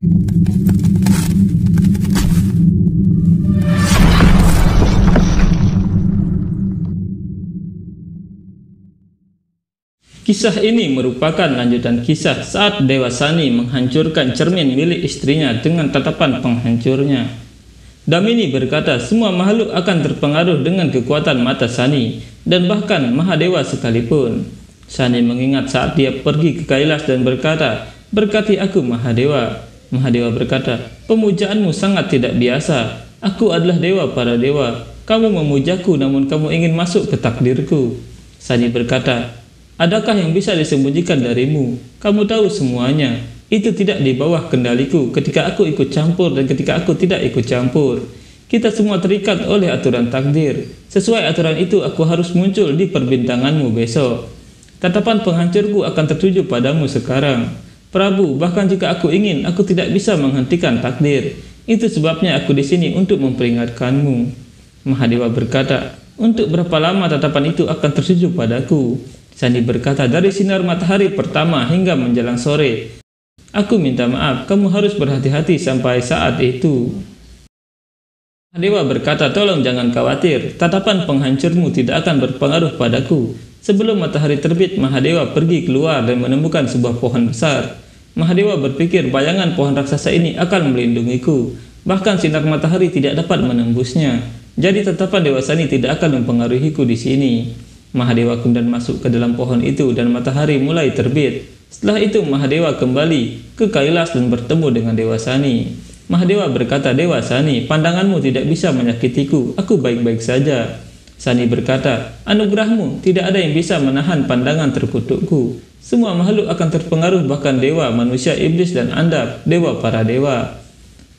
Kisah ini merupakan lanjutan kisah saat Dewa Sani menghancurkan cermin milik istrinya dengan tatapan penghancurnya. Damini berkata semua makhluk akan terpengaruh dengan kekuatan mata Sani, dan bahkan Mahadewa sekalipun. Sani mengingat saat dia pergi ke Kailas dan berkata, "Berkati aku Mahadewa." Mahadewa berkata, "Pemujaanmu sangat tidak biasa. Aku adalah dewa para dewa. Kamu memujaku namun kamu ingin masuk ke takdirku." Sani berkata, "Adakah yang bisa disembunyikan darimu? Kamu tahu semuanya. Itu tidak di bawah kendaliku ketika aku ikut campur dan ketika aku tidak ikut campur. Kita semua terikat oleh aturan takdir. Sesuai aturan itu aku harus muncul di perbintanganmu besok. Tatapan penghancurku akan tertuju padamu sekarang. Prabu, bahkan jika aku ingin, aku tidak bisa menghentikan takdir. Itu sebabnya aku di sini untuk memperingatkanmu." Mahadewa berkata, "Untuk berapa lama tatapan itu akan tertuju padaku?" Sani berkata, "Dari sinar matahari pertama hingga menjelang sore. Aku minta maaf, kamu harus berhati-hati sampai saat itu." Mahadewa berkata, "Tolong jangan khawatir, tatapan penghancurmu tidak akan berpengaruh padaku." Sebelum matahari terbit, Mahadewa pergi keluar dan menemukan sebuah pohon besar. Mahadewa berpikir bayangan pohon raksasa ini akan melindungiku, bahkan sinar matahari tidak dapat menembusnya. Jadi tatapan Dewa Sani tidak akan mempengaruhiku di sini. Mahadewa kemudian masuk ke dalam pohon itu dan matahari mulai terbit. Setelah itu Mahadewa kembali ke Kailas dan bertemu dengan Dewa Sani. Mahadewa berkata, "Dewa Sani, pandanganmu tidak bisa menyakitiku, aku baik-baik saja." Sani berkata, "Anugerahmu tidak ada yang bisa menahan pandangan terkutukku. Semua makhluk akan terpengaruh, bahkan dewa, manusia, iblis, dan Anda, dewa para dewa.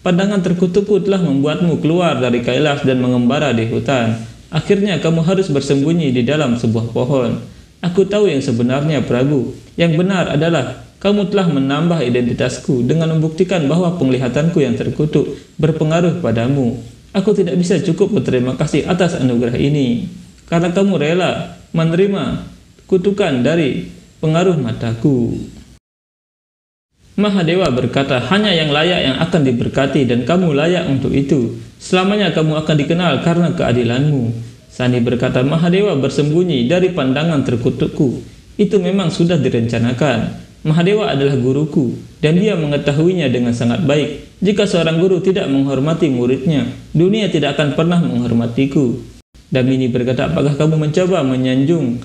Pandangan terkutukku telah membuatmu keluar dari Kailas dan mengembara di hutan. Akhirnya kamu harus bersembunyi di dalam sebuah pohon. Aku tahu yang sebenarnya, Prabu. Yang benar adalah kamu telah menambah identitasku dengan membuktikan bahwa penglihatanku yang terkutuk berpengaruh padamu. Aku tidak bisa cukup berterima kasih atas anugerah ini, karena kamu rela menerima kutukan dari pengaruh mataku." Mahadewa berkata, "Hanya yang layak yang akan diberkati dan kamu layak untuk itu. Selamanya kamu akan dikenal karena keadilanmu." Sani berkata, "Mahadewa bersembunyi dari pandangan terkutukku. Itu memang sudah direncanakan. Mahadewa adalah guruku dan dia mengetahuinya dengan sangat baik. Jika seorang guru tidak menghormati muridnya, dunia tidak akan pernah menghormatiku." Damini berkata, "Apakah kamu mencoba menyanjung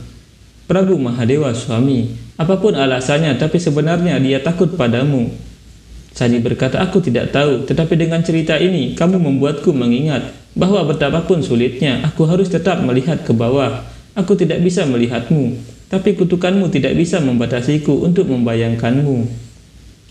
Prabu Mahadewa suami? Apapun alasannya, tapi sebenarnya dia takut padamu." Sani berkata, "Aku tidak tahu, tetapi dengan cerita ini kamu membuatku mengingat bahwa betapapun sulitnya aku harus tetap melihat ke bawah. Aku tidak bisa melihatmu, tapi kutukanmu tidak bisa membatasiku untuk membayangkanmu.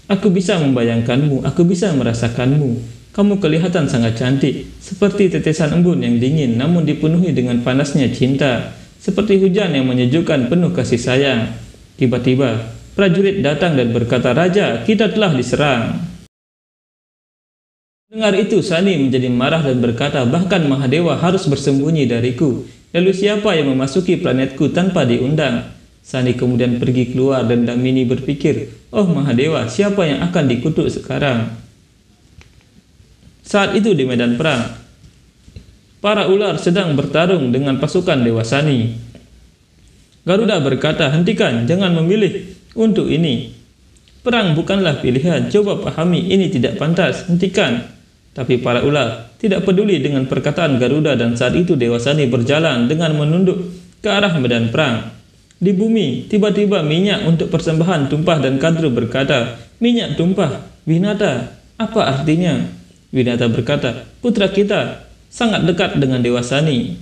Aku bisa membayangkanmu, aku bisa merasakanmu. Kamu kelihatan sangat cantik, seperti tetesan embun yang dingin namun dipenuhi dengan panasnya cinta, seperti hujan yang menyejukkan penuh kasih sayang." Tiba-tiba prajurit datang dan berkata, "Raja, kita telah diserang." Dengar itu, Sani menjadi marah dan berkata, "Bahkan Mahadewa harus bersembunyi dariku. Lalu siapa yang memasuki planetku tanpa diundang?" Sani kemudian pergi keluar dan Damini berpikir, "Oh Mahadewa, siapa yang akan dikutuk sekarang?" Saat itu di medan perang, para ular sedang bertarung dengan pasukan Dewa Sani. Garuda berkata, "Hentikan, jangan memilih untuk ini. Perang bukanlah pilihan, coba pahami ini tidak pantas, hentikan." Tapi para ular tidak peduli dengan perkataan Garuda dan saat itu Dewa Sani berjalan dengan menunduk ke arah medan perang. Di bumi, tiba-tiba minyak untuk persembahan tumpah dan Kadru berkata, "Minyak tumpah, Winata, apa artinya?" Winata berkata, "Putra kita sangat dekat dengan Dewa Sani."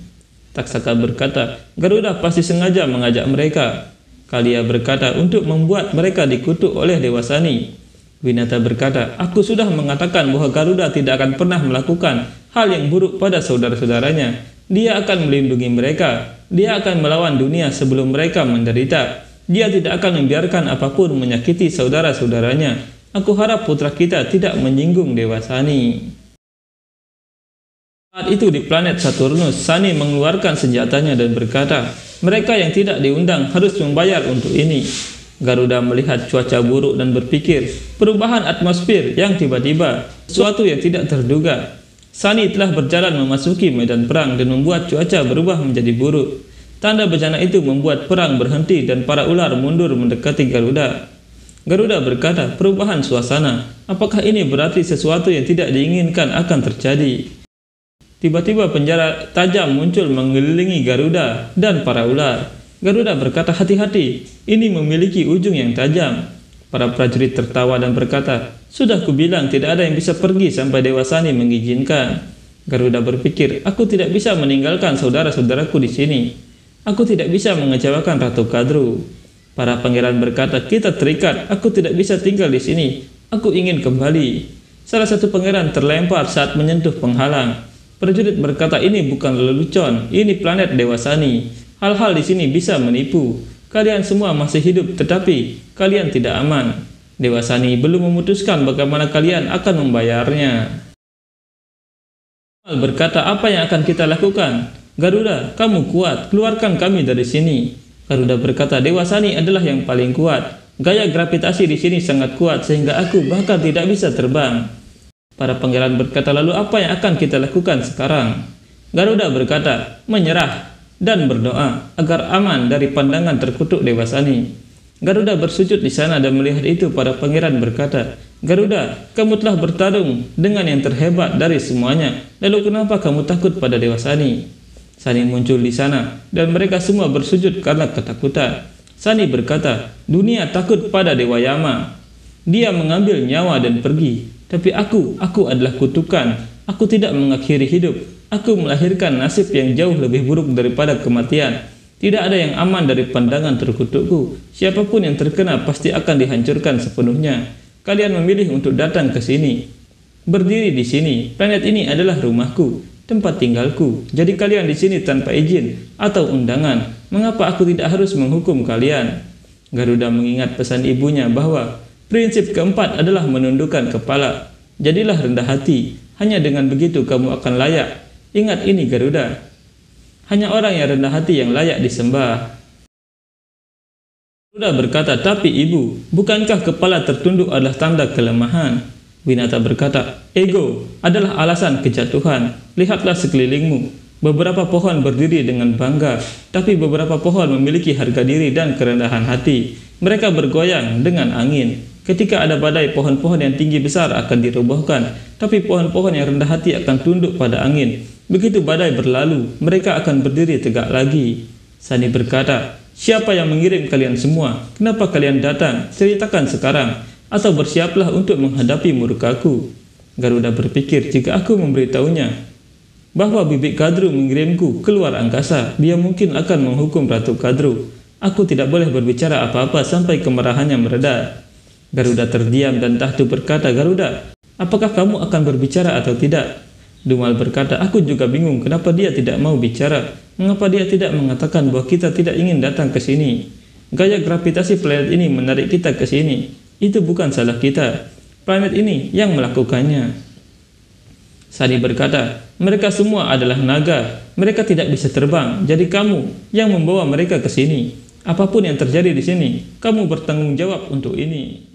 Taksaka berkata, "Garuda pasti sengaja mengajak mereka." Kalia berkata, "Untuk membuat mereka dikutuk oleh Dewa Sani." Winata berkata, "Aku sudah mengatakan bahwa Garuda tidak akan pernah melakukan hal yang buruk pada saudara-saudaranya. Dia akan melindungi mereka. Dia akan melawan dunia sebelum mereka menderita. Dia tidak akan membiarkan apapun menyakiti saudara-saudaranya. Aku harap putra kita tidak menyinggung Dewa Sani." Saat itu di planet Saturnus, Sani mengeluarkan senjatanya dan berkata, "Mereka yang tidak diundang harus membayar untuk ini." Garuda melihat cuaca buruk dan berpikir, perubahan atmosfer yang tiba-tiba, sesuatu yang tidak terduga. Sunny telah berjalan memasuki medan perang dan membuat cuaca berubah menjadi buruk. Tanda bencana itu membuat perang berhenti dan para ular mundur mendekati Garuda. Garuda berkata, perubahan suasana. Apakah ini berarti sesuatu yang tidak diinginkan akan terjadi? Tiba-tiba penjara tajam muncul mengelilingi Garuda dan para ular. Garuda berkata, hati-hati, ini memiliki ujung yang tajam. Para prajurit tertawa dan berkata, sudah kubilang tidak ada yang bisa pergi sampai Dewa Sunny mengizinkan. Garuda berpikir, aku tidak bisa meninggalkan saudara-saudaraku di sini. Aku tidak bisa mengecewakan Ratu Kadru. Para pangeran berkata, kita terikat, aku tidak bisa tinggal di sini. Aku ingin kembali. Salah satu pangeran terlempar saat menyentuh penghalang. Prajurit berkata, ini bukan lelucon, ini planet Dewa Sunny. Hal-hal di sini bisa menipu. Kalian semua masih hidup, tetapi kalian tidak aman. Dewa Sunny belum memutuskan bagaimana kalian akan membayarnya. Berkata, apa yang akan kita lakukan? Garuda, kamu kuat, keluarkan kami dari sini. Garuda berkata, Dewa Sunny adalah yang paling kuat. Gaya gravitasi di sini sangat kuat sehingga aku bahkan tidak bisa terbang. Para pangeran berkata, lalu apa yang akan kita lakukan sekarang? Garuda berkata, menyerah dan berdoa agar aman dari pandangan terkutuk Dewa Sunny. Garuda bersujud di sana dan melihat itu para pangeran berkata, Garuda, kamu telah bertarung dengan yang terhebat dari semuanya. Lalu kenapa kamu takut pada Dewa Sunny? Sunny muncul di sana dan mereka semua bersujud karena ketakutan. Sunny berkata, dunia takut pada Dewa Yama. Dia mengambil nyawa dan pergi. Tapi aku adalah kutukan. Aku tidak mengakhiri hidup. Aku melahirkan nasib yang jauh lebih buruk daripada kematian. Tidak ada yang aman dari pandangan terkutukku. Siapapun yang terkena pasti akan dihancurkan sepenuhnya. Kalian memilih untuk datang ke sini, berdiri di sini. Planet ini adalah rumahku, tempat tinggalku. Jadi kalian di sini tanpa izin atau undangan. Mengapa aku tidak harus menghukum kalian? Garuda mengingat pesan ibunya bahwa prinsip keempat adalah menundukkan kepala. Jadilah rendah hati. Hanya dengan begitu kamu akan layak. Ingat ini Garuda, hanya orang yang rendah hati yang layak disembah. Garuda berkata, tapi ibu, bukankah kepala tertunduk adalah tanda kelemahan? Winata berkata, ego adalah alasan kejatuhan. Lihatlah sekelilingmu, beberapa pohon berdiri dengan bangga, tapi beberapa pohon memiliki harga diri dan kerendahan hati. Mereka bergoyang dengan angin. Ketika ada badai, pohon-pohon yang tinggi besar akan dirobohkan, tapi pohon-pohon yang rendah hati akan tunduk pada angin. Begitu badai berlalu, mereka akan berdiri tegak lagi. Sunny berkata, siapa yang mengirim kalian semua? Kenapa kalian datang? Ceritakan sekarang, atau bersiaplah untuk menghadapi murkaku. Garuda berpikir, jika aku memberitahunya bahwa Bibi Kadru mengirimku keluar angkasa, dia mungkin akan menghukum Ratu Kadru. Aku tidak boleh berbicara apa-apa sampai kemarahannya mereda. Garuda terdiam dan Tahtu berkata, Garuda, apakah kamu akan berbicara atau tidak? Dumal berkata, aku juga bingung kenapa dia tidak mau bicara. Mengapa dia tidak mengatakan bahwa kita tidak ingin datang ke sini? Gaya gravitasi planet ini menarik kita ke sini. Itu bukan salah kita. Planet ini yang melakukannya. Sunny berkata, mereka semua adalah naga. Mereka tidak bisa terbang. Jadi kamu yang membawa mereka ke sini. Apapun yang terjadi di sini, kamu bertanggung jawab untuk ini.